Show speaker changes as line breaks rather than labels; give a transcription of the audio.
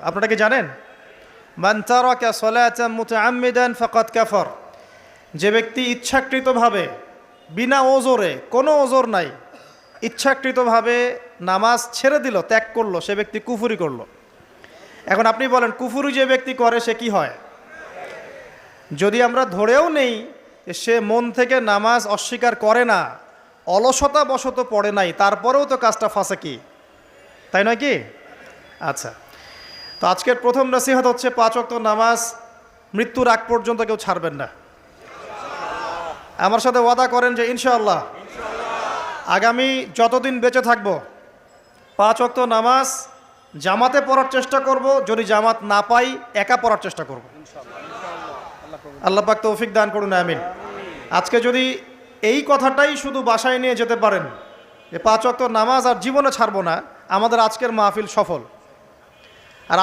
আপনারা কি জানেন? মান তারাকা সালাতান মুতাআম্মিদান ফাকাদ কাফার। যে ব্যক্তি ইচ্ছাকৃতভাবে বিনা ওজরে, কোনো ওজর নাই, ইচ্ছাকৃতভাবে নামাজ ছেড়ে দিল, ত্যাগ করলো, সে ব্যক্তি কুফরি করলো। এখন আপনি বলেন কুফরি যে ব্যক্তি করে সে কি হয়? যদি আমরা ধরেও নেই সে মন থেকে নামাজ অস্বীকার করে না, অলসতা বশত পড়ে নাই, তারপরেও তো কাজটা ফাঁসেকি, তাই নয় কি? আচ্ছা, তো আজকের প্রথম নসিহত হচ্ছে 5 ওয়াক্ত নামাজ মৃত্যুর আগ পর্যন্ত কেউ ছাড়বেন না। আমার সাথে ওয়াদা করেন যে ইনশাআল্লাহ আগামী যতদিন বেঁচে থাকব 5 ওয়াক্ত নামাজ জামাতে পড়ার চেষ্টা করব, যদি জামাত না পাই একা পড়ার চেষ্টা করব। আল্লাহ পাক তৌফিক দান করুন, আমিন। আজকে যদি এই কথাটাই শুধু বাসায় নিয়ে যেতে পারেন যে 5 ওয়াক্ত নামাজ আর জীবনে ছাড়বো না, আমাদের আজকের মাহফিল সফল। আর